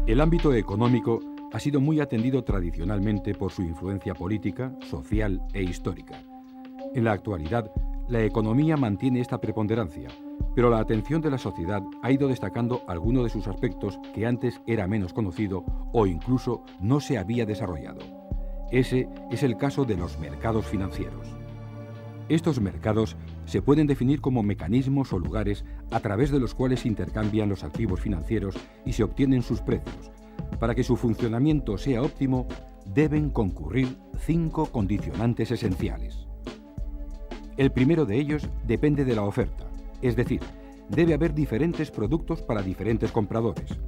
El ámbito económico ha sido muy atendido tradicionalmente por su influencia política, social e histórica. En la actualidad, la economía mantiene esta preponderancia, pero la atención de la sociedad ha ido destacando algunos de sus aspectos que antes era menos conocido o incluso no se había desarrollado. Ese es el caso de los mercados financieros. Estos mercados se pueden definir como mecanismos o lugares a través de los cuales se intercambian los activos financieros y se obtienen sus precios. Para que su funcionamiento sea óptimo, deben concurrir 5 condicionantes esenciales. El primero de ellos depende de la oferta, es decir, debe haber diferentes productos para diferentes compradores.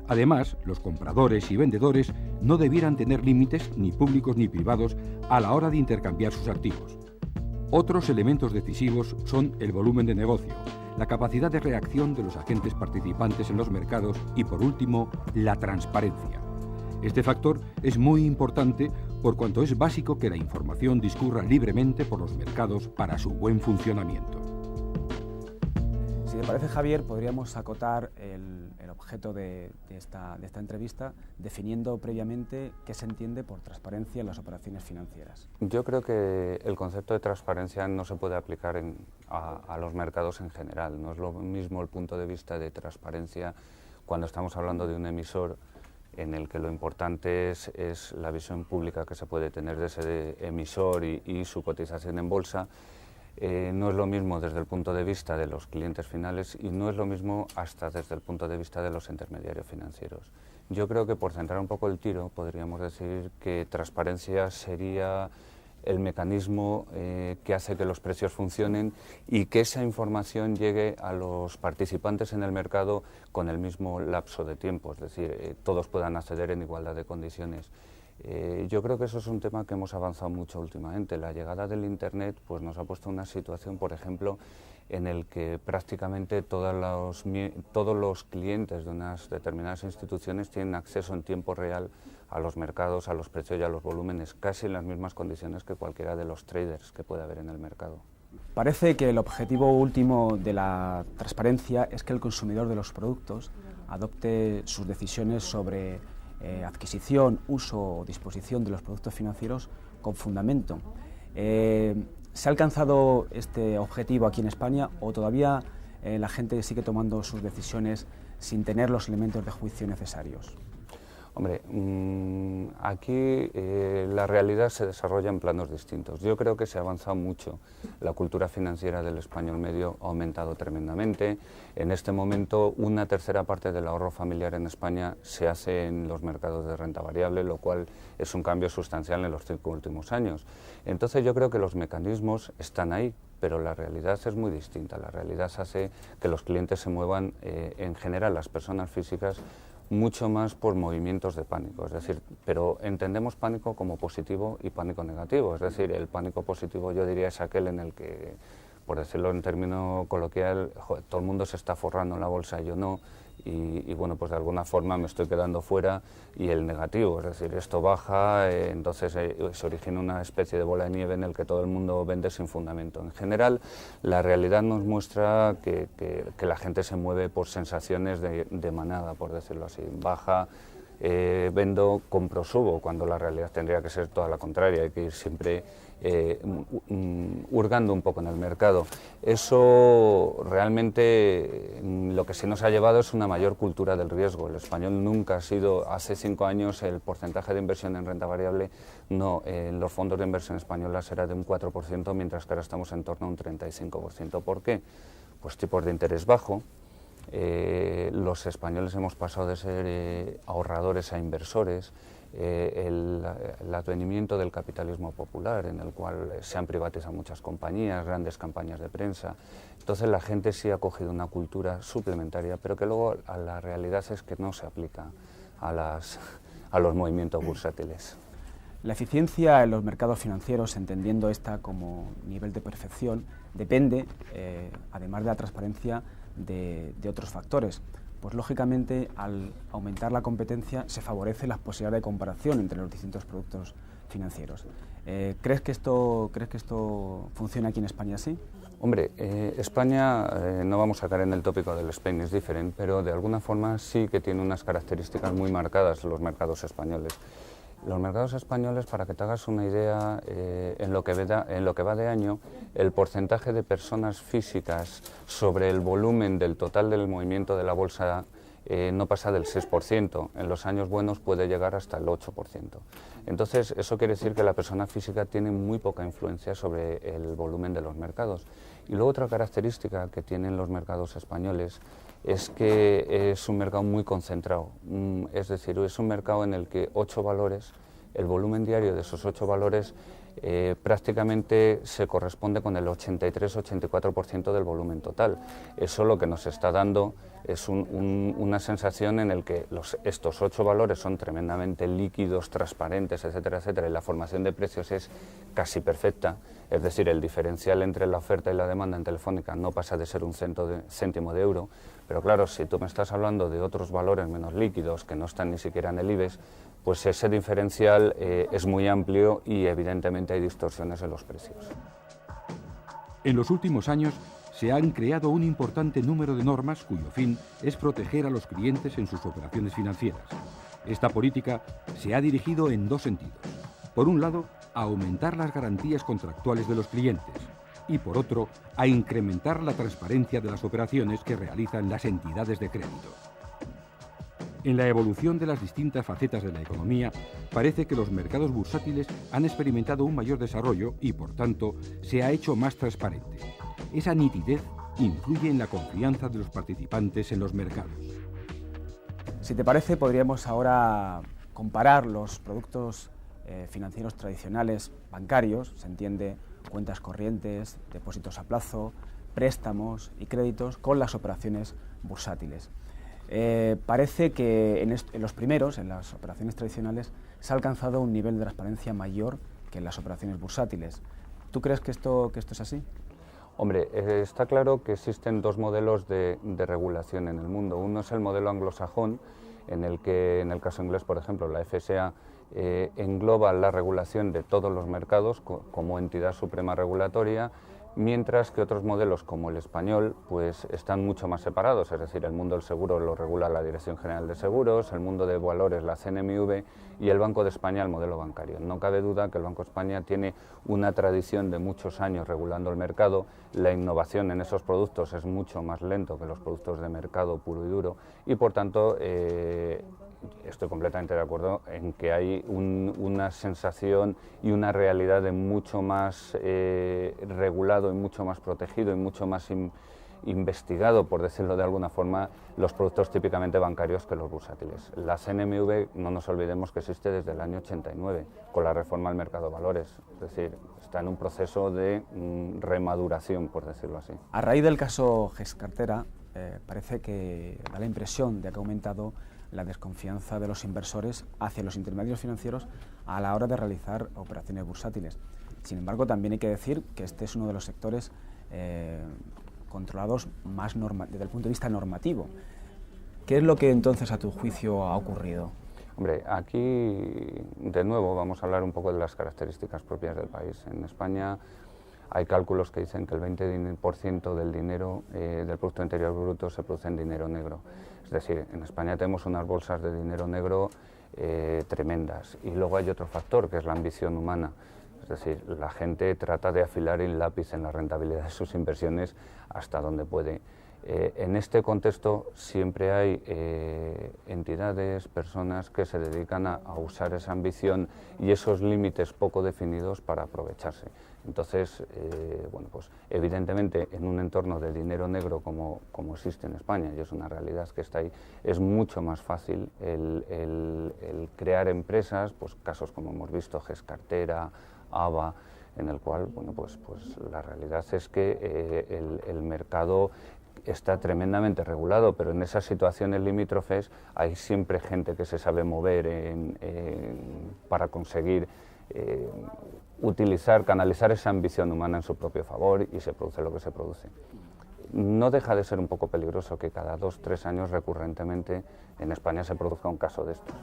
Además, los compradores y vendedores no debieran tener límites ni públicos ni privados a la hora de intercambiar sus activos. Otros elementos decisivos son el volumen de negocio, la capacidad de reacción de los agentes participantes en los mercados y, por último, la transparencia. Este factor es muy importante por cuanto es básico que la información discurra libremente por los mercados para su buen funcionamiento. Si te parece, Javier, podríamos acotar el objeto de esta entrevista definiendo previamente qué se entiende por transparencia en las operaciones financieras. Yo creo que el concepto de transparencia no se puede aplicar a los mercados en general. No es lo mismo el punto de vista de transparencia cuando estamos hablando de un emisor en el que lo importante es la visión pública que se puede tener de ese emisor y su cotización en bolsa. No es lo mismo desde el punto de vista de los clientes finales y no es lo mismo hasta desde el punto de vista de los intermediarios financieros. Yo creo que, por centrar un poco el tiro, podríamos decir que transparencia sería el mecanismo que hace que los precios funcionen y que esa información llegue a los participantes en el mercado con el mismo lapso de tiempo, es decir, todos puedan acceder en igualdad de condiciones. Yo creo que eso es un tema que hemos avanzado mucho últimamente. La llegada del Internet pues, nos ha puesto una situación, por ejemplo, en el que prácticamente todos los clientes de unas determinadas instituciones tienen acceso en tiempo real a los mercados, a los precios y a los volúmenes, casi en las mismas condiciones que cualquiera de los traders que puede haber en el mercado. Parece que el objetivo último de la transparencia es que el consumidor de los productos adopte sus decisiones sobre adquisición, uso o disposición de los productos financieros con fundamento. ¿Se ha alcanzado este objetivo aquí en España o todavía la gente sigue tomando sus decisiones sin tener los elementos de juicio necesarios? Hombre, aquí la realidad se desarrolla en planos distintos. Yo creo que se ha avanzado mucho. La cultura financiera del español medio ha aumentado tremendamente. En este momento, una tercera parte del ahorro familiar en España se hace en los mercados de renta variable, lo cual es un cambio sustancial en los 5 últimos años. Entonces yo creo que los mecanismos están ahí, pero la realidad es muy distinta. La realidad hace que los clientes se muevan, en general las personas físicas, mucho más por movimientos de pánico, es decir, pero entendemos pánico como positivo y pánico negativo, es decir, el pánico positivo yo diría es aquel en el que, por decirlo en término coloquial, todo el mundo se está forrando en la bolsa y yo no, y bueno, pues de alguna forma me estoy quedando fuera, y el negativo, es decir, esto baja, entonces se origina una especie de bola de nieve en el que todo el mundo vende sin fundamento. En general, la realidad nos muestra que la gente se mueve por sensaciones de manada, por decirlo así, baja, vendo, compro, subo, cuando la realidad tendría que ser toda la contraria, hay que ir siempre hurgando un poco en el mercado. Eso realmente lo que sí nos ha llevado es una mayor cultura del riesgo. El español nunca ha sido, hace 5 años el porcentaje de inversión en renta variable en los fondos de inversión españolas era de un 4%, mientras que ahora estamos en torno a un 35%. ¿Por qué? Pues tipos de interés bajo. Los españoles hemos pasado de ser ahorradores a inversores, el advenimiento del capitalismo popular, en el cual se han privatizado muchas compañías, grandes campañas de prensa. Entonces la gente sí ha cogido una cultura suplementaria, pero que luego a la realidad es que no se aplica a los movimientos bursátiles. La eficiencia en los mercados financieros, entendiendo esta como nivel de perfección, depende, además de la transparencia, de otros factores. Pues lógicamente, al aumentar la competencia, se favorece la posibilidad de comparación entre los distintos productos financieros. ¿Crees que esto funciona aquí en España así? Hombre, España, no vamos a caer en el tópico del Spain is different, pero de alguna forma sí que tiene unas características muy marcadas los mercados españoles. Los mercados españoles, para que te hagas una idea, en lo que va de año, el porcentaje de personas físicas sobre el volumen del total del movimiento de la bolsa no pasa del 6%, en los años buenos puede llegar hasta el 8%. Entonces, eso quiere decir que la persona física tiene muy poca influencia sobre el volumen de los mercados. Y luego otra característica que tienen los mercados españoles es que es un mercado muy concentrado, es decir, es un mercado en el que 8 valores, el volumen diario de esos 8 valores prácticamente se corresponde con el 83-84% del volumen total. Eso lo que nos está dando es una sensación en la que estos 8 valores son tremendamente líquidos, transparentes, etcétera, etcétera, y la formación de precios es casi perfecta, es decir, el diferencial entre la oferta y la demanda en Telefónica no pasa de ser un céntimo de euro, pero claro, si tú me estás hablando de otros valores menos líquidos que no están ni siquiera en el IBEX, pues ese diferencial es muy amplio y evidentemente hay distorsiones en los precios. En los últimos años se han creado un importante número de normas cuyo fin es proteger a los clientes en sus operaciones financieras. Esta política se ha dirigido en dos sentidos. Por un lado, a aumentar las garantías contractuales de los clientes y, por otro, a incrementar la transparencia de las operaciones que realizan las entidades de crédito. En la evolución de las distintas facetas de la economía, parece que los mercados bursátiles han experimentado un mayor desarrollo y, por tanto, se ha hecho más transparente. Esa nitidez influye en la confianza de los participantes en los mercados. Si te parece, podríamos ahora comparar los productos financieros tradicionales bancarios, se entiende cuentas corrientes, depósitos a plazo, préstamos y créditos, con las operaciones bursátiles. Parece que en los primeros, en las operaciones tradicionales, se ha alcanzado un nivel de transparencia mayor que en las operaciones bursátiles. ¿Tú crees que esto es así? Hombre, está claro que existen dos modelos de regulación en el mundo. Uno es el modelo anglosajón, en el que, en el caso inglés, por ejemplo, la FSA engloba la regulación de todos los mercados como entidad suprema regulatoria, mientras que otros modelos como el español pues están mucho más separados, es decir, el mundo del seguro lo regula la Dirección General de Seguros, el mundo de valores la CNMV y el Banco de España el modelo bancario. No cabe duda que el Banco de España tiene una tradición de muchos años regulando el mercado, la innovación en esos productos es mucho más lento que los productos de mercado puro y duro y por tanto estoy completamente de acuerdo en que hay una sensación y una realidad de mucho más regulado y mucho más protegido y mucho más investigado, por decirlo de alguna forma, los productos típicamente bancarios que los bursátiles. La CNMV, no nos olvidemos que existe desde el año 89, con la reforma al mercado de valores, es decir, está en un proceso de remaduración, por decirlo así. A raíz del caso GEScartera, parece que da la impresión de que ha aumentado la desconfianza de los inversores hacia los intermediarios financieros a la hora de realizar operaciones bursátiles. Sin embargo, también hay que decir que este es uno de los sectores controlados más desde el punto de vista normativo. ¿Qué es lo que entonces, a tu juicio, ha ocurrido? Hombre, aquí de nuevo vamos a hablar un poco de las características propias del país. En España hay cálculos que dicen que el 20% del dinero del Producto Interior Bruto se produce en dinero negro. Es decir, en España tenemos unas bolsas de dinero negro tremendas. Y luego hay otro factor, que es la ambición humana. Es decir, la gente trata de afilar el lápiz en la rentabilidad de sus inversiones hasta donde puede. En este contexto siempre hay entidades, personas que se dedican a usar esa ambición y esos límites poco definidos para aprovecharse. Entonces, bueno, pues evidentemente en un entorno de dinero negro como existe en España, y es una realidad que está ahí, es mucho más fácil el crear empresas, pues casos como hemos visto, GEScartera, ABA, en el cual, bueno, pues la realidad es que el mercado está tremendamente regulado, pero en esas situaciones limítrofes hay siempre gente que se sabe mover para conseguir canalizar esa ambición humana en su propio favor y se produce lo que se produce. No deja de ser un poco peligroso que cada 2 o 3 años recurrentemente en España se produzca un caso de estos.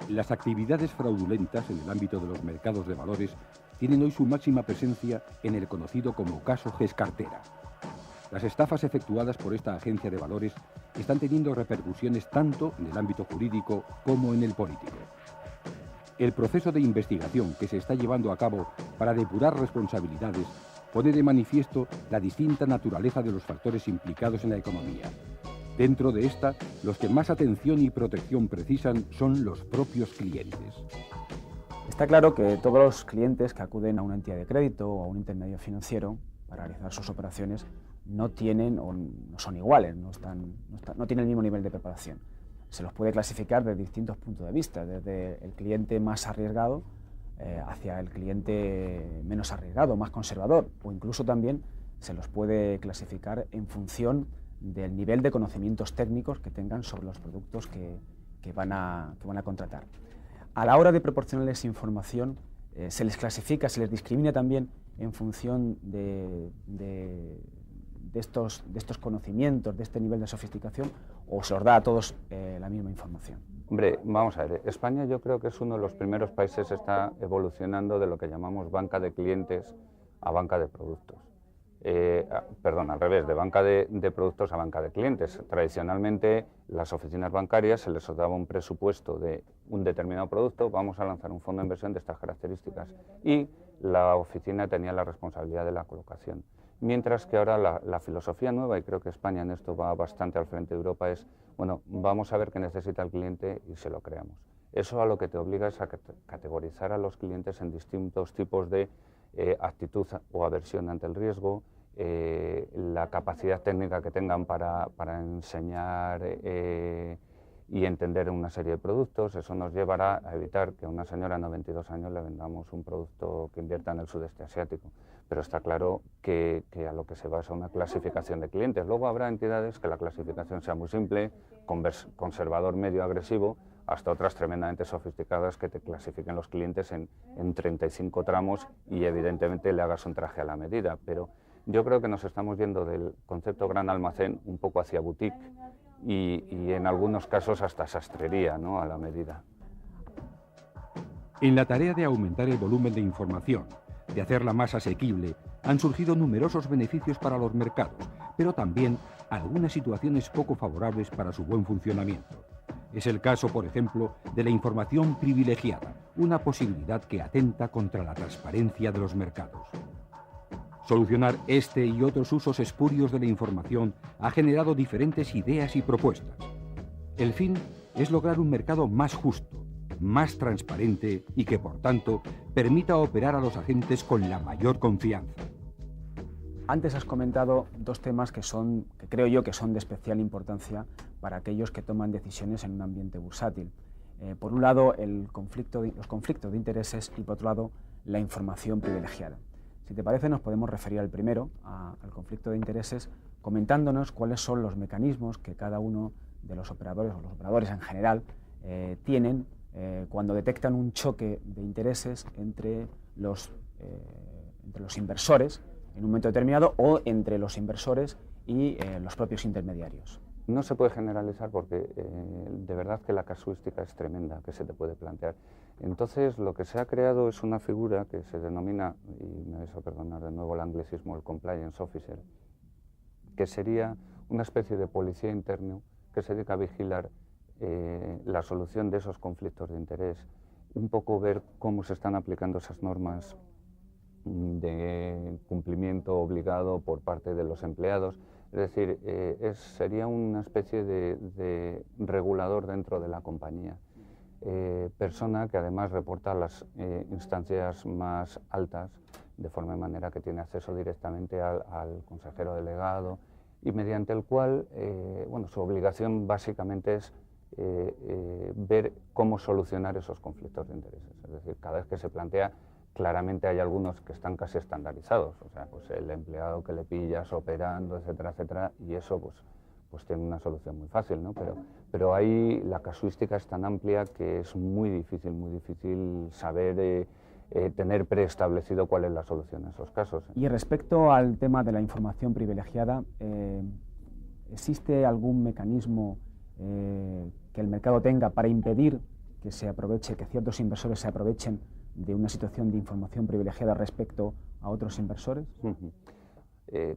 Las actividades fraudulentas en el ámbito de los mercados de valores tienen hoy su máxima presencia en el conocido como caso GES-Cartera. Las estafas efectuadas por esta agencia de valores están teniendo repercusiones tanto en el ámbito jurídico como en el político. El proceso de investigación que se está llevando a cabo para depurar responsabilidades pone de manifiesto la distinta naturaleza de los factores implicados en la economía. Dentro de esta, los que más atención y protección precisan son los propios clientes. Está claro que todos los clientes que acuden a una entidad de crédito o a un intermediario financiero para realizar sus operaciones no tienen o no son iguales, no tienen el mismo nivel de preparación. Se los puede clasificar de distintos puntos de vista, desde el cliente más arriesgado hacia el cliente menos arriesgado, más conservador, o incluso también se los puede clasificar en función del nivel de conocimientos técnicos que tengan sobre los productos que van a contratar. A la hora de proporcionarles información, se les clasifica, se les discrimina también en función de estos conocimientos, de este nivel de sofisticación, o se los da a todos la misma información. Hombre, vamos a ver, España yo creo que es uno de los primeros países que está evolucionando de lo que llamamos banca de clientes a banca de productos. Perdón, al revés, de banca de productos a banca de clientes. Tradicionalmente, las oficinas bancarias se les daba un presupuesto de un determinado producto, vamos a lanzar un fondo de inversión de estas características, y la oficina tenía la responsabilidad de la colocación. Mientras que ahora la filosofía nueva, y creo que España en esto va bastante al frente de Europa, es, bueno, vamos a ver qué necesita el cliente y se lo creamos. Eso a lo que te obliga es a categorizar a los clientes en distintos tipos de actitud o aversión ante el riesgo, la capacidad técnica que tengan para enseñar y entender una serie de productos. Eso nos llevará a evitar que a una señora de 92 años le vendamos un producto que invierta en el sudeste asiático. Pero está claro que a lo que se va es a una clasificación de clientes. Luego habrá entidades que la clasificación sea muy simple, conservador, medio, agresivo, hasta otras tremendamente sofisticadas que te clasifiquen los clientes en 35 tramos y evidentemente le hagas un traje a la medida. Pero yo creo que nos estamos yendo del concepto gran almacén un poco hacia boutique y en algunos casos hasta sastrería, ¿no?, a la medida. En la tarea de aumentar el volumen de información, de hacerla más asequible, han surgido numerosos beneficios para los mercados, pero también algunas situaciones poco favorables para su buen funcionamiento. Es el caso, por ejemplo, de la información privilegiada, una posibilidad que atenta contra la transparencia de los mercados. Solucionar este y otros usos espurios de la información ha generado diferentes ideas y propuestas. El fin es lograr un mercado más justo, más transparente y que, por tanto, permita operar a los agentes con la mayor confianza. Antes has comentado dos temas que creo yo que son de especial importancia para aquellos que toman decisiones en un ambiente bursátil. Por un lado, los conflictos de intereses y, por otro lado, la información privilegiada. Si te parece, nos podemos referir al primero, al conflicto de intereses, comentándonos cuáles son los mecanismos que cada uno de los operadores, o los operadores en general, tienen cuando detectan un choque de intereses entre los inversores en un momento determinado o entre los inversores y los propios intermediarios. No se puede generalizar porque de verdad que la casuística es tremenda que se te puede plantear. Entonces lo que se ha creado es una figura que se denomina, y me vais a perdonar de nuevo el anglicismo, el compliance officer, que sería una especie de policía interno que se dedica a vigilar la solución de esos conflictos de interés, un poco ver cómo se están aplicando esas normas de cumplimiento obligado por parte de los empleados. Es decir, sería una especie de regulador dentro de la compañía. Persona que además reporta a las instancias más altas, de forma y manera que tiene acceso directamente al consejero delegado y mediante el cual, bueno, su obligación básicamente es ver cómo solucionar esos conflictos de intereses. Es decir, cada vez que se plantea, claramente hay algunos que están casi estandarizados, o sea, pues el empleado que le pillas operando, etcétera, etcétera, y eso pues tiene una solución muy fácil, ¿no? Pero ahí la casuística es tan amplia que es muy difícil saber tener preestablecido cuál es la solución en esos casos. Y respecto al tema de la información privilegiada, ¿existe algún mecanismo que el mercado tenga para impedir que ciertos inversores se aprovechen de una situación de información privilegiada respecto a otros inversores?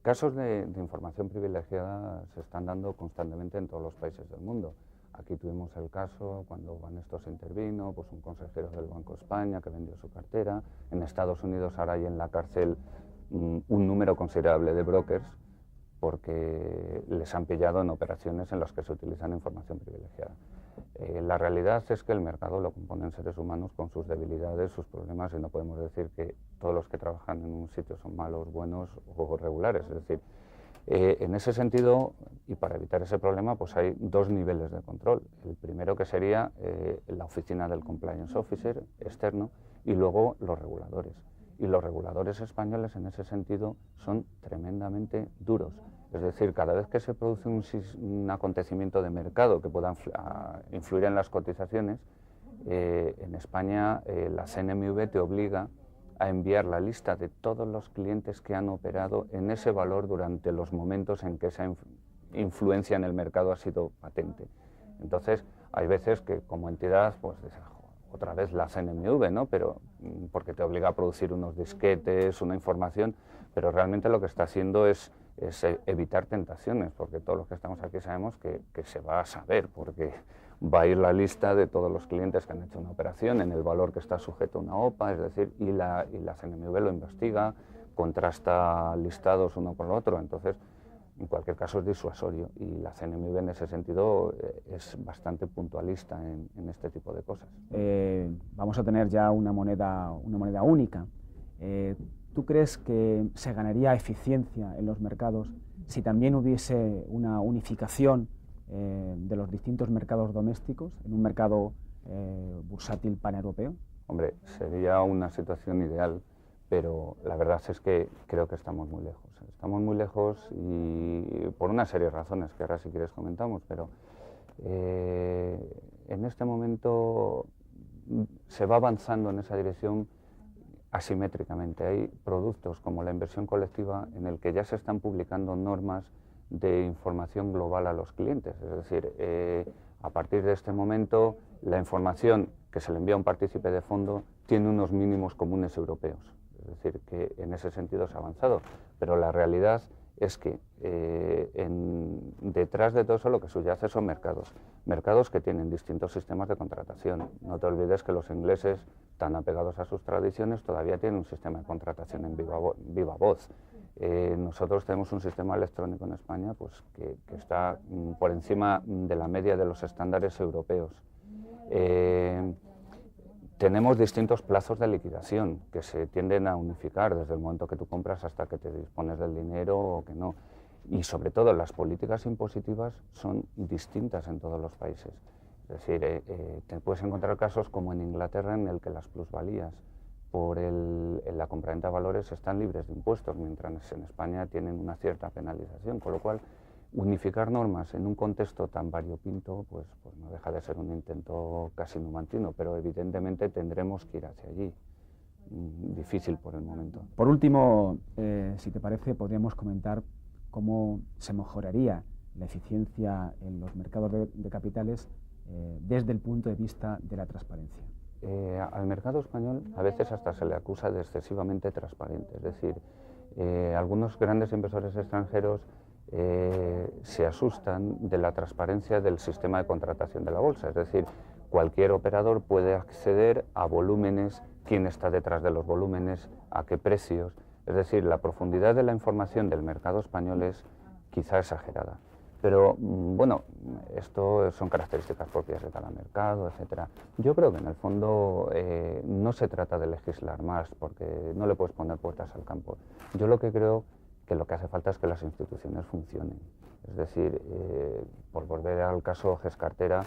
Casos de información privilegiada se están dando constantemente en todos los países del mundo. Aquí tuvimos el caso cuando Banestos intervino, pues un consejero del Banco de España que vendió su cartera. En Estados Unidos ahora hay en la cárcel un número considerable de brokers porque les han pillado en operaciones en las que se utilizan información privilegiada. La realidad es que el mercado lo componen seres humanos con sus debilidades, sus problemas, y no podemos decir que todos los que trabajan en un sitio son malos, buenos o regulares. Es decir, en ese sentido, y para evitar ese problema, pues hay dos niveles de control. El primero, que sería la oficina del Compliance Officer externo, y luego los reguladores. Y los reguladores españoles en ese sentido son tremendamente duros. Es decir, cada vez que se produce un acontecimiento de mercado que pueda influir en las cotizaciones, en España la CNMV te obliga a enviar la lista de todos los clientes que han operado en ese valor durante los momentos en que esa influencia en el mercado ha sido patente. Entonces, hay veces que como entidad, pues otra vez la CNMV, ¿no? Pero porque te obliga a producir unos disquetes, una información, pero realmente lo que está haciendo es evitar tentaciones, porque todos los que estamos aquí sabemos que se va a saber, porque va a ir la lista de todos los clientes que han hecho una operación en el valor que está sujeto a una OPA, es decir, y la CNMV lo investiga, contrasta listados uno con el otro. Entonces, en cualquier caso es disuasorio, y la CNMV en ese sentido es bastante puntualista en este tipo de cosas. Vamos a tener ya una moneda única. ¿Tú crees que se ganaría eficiencia en los mercados si también hubiese una unificación de los distintos mercados domésticos en un mercado bursátil paneuropeo? Hombre, sería una situación ideal, pero la verdad es que creo que estamos muy lejos. Estamos muy lejos, y por una serie de razones que ahora si quieres comentamos, pero en este momento se va avanzando en esa dirección asimétricamente. Hay productos como la inversión colectiva en el que ya se están publicando normas de información global a los clientes. Es decir, a partir de este momento la información que se le envía a un partícipe de fondo tiene unos mínimos comunes europeos. Es decir, que en ese sentido se ha avanzado, pero la realidad es que detrás de todo eso lo que subyace son mercados que tienen distintos sistemas de contratación. No te olvides que los ingleses, tan apegados a sus tradiciones, todavía tienen un sistema de contratación en viva voz. Nosotros tenemos un sistema electrónico en España pues, que está por encima de la media de los estándares europeos. Tenemos distintos plazos de liquidación que se tienden a unificar desde el momento que tú compras hasta que te dispones del dinero o que no. Y sobre todo las políticas impositivas son distintas en todos los países. Es decir, te puedes encontrar casos como en Inglaterra en el que las plusvalías por la compraventa de valores están libres de impuestos, mientras en España tienen una cierta penalización, con lo cual unificar normas en un contexto tan variopinto pues no deja de ser un intento casi numantino, pero evidentemente tendremos que ir hacia allí. Difícil por el momento. Por último, si te parece, podríamos comentar cómo se mejoraría la eficiencia en los mercados de capitales desde el punto de vista de la transparencia. Al mercado español a veces hasta se le acusa de excesivamente transparente, es decir, algunos grandes inversores extranjeros se asustan de la transparencia del sistema de contratación de la bolsa, es decir, cualquier operador puede acceder a volúmenes, quién está detrás de los volúmenes, a qué precios, es decir, la profundidad de la información del mercado español es quizá exagerada. Pero bueno, esto son características propias de cada mercado, etcétera. Yo creo que en el fondo no se trata de legislar más, porque no le puedes poner puertas al campo. Yo lo que creo que lo que hace falta es que las instituciones funcionen. Es decir, por volver al caso GES Cartera,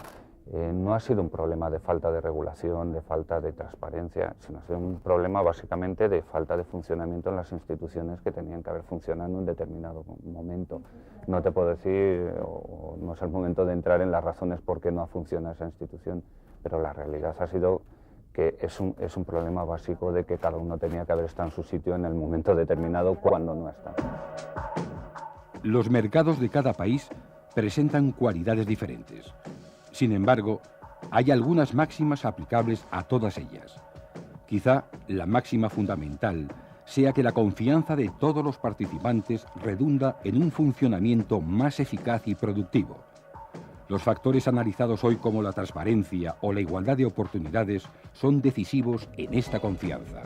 no ha sido un problema de falta de regulación, de falta de transparencia, sino ha sido un problema básicamente de falta de funcionamiento en las instituciones que tenían que haber funcionado en un determinado momento. No te puedo decir, o no es el momento de entrar en las razones por qué no ha funcionado esa institución, pero la realidad ha sido que es un problema básico de que cada uno tenía que haber estado en su sitio en el momento determinado cuando no está. Los mercados de cada país presentan cualidades diferentes. Sin embargo, hay algunas máximas aplicables a todas ellas. Quizá la máxima fundamental sea que la confianza de todos los participantes redunda en un funcionamiento más eficaz y productivo. Los factores analizados hoy como la transparencia o la igualdad de oportunidades son decisivos en esta confianza.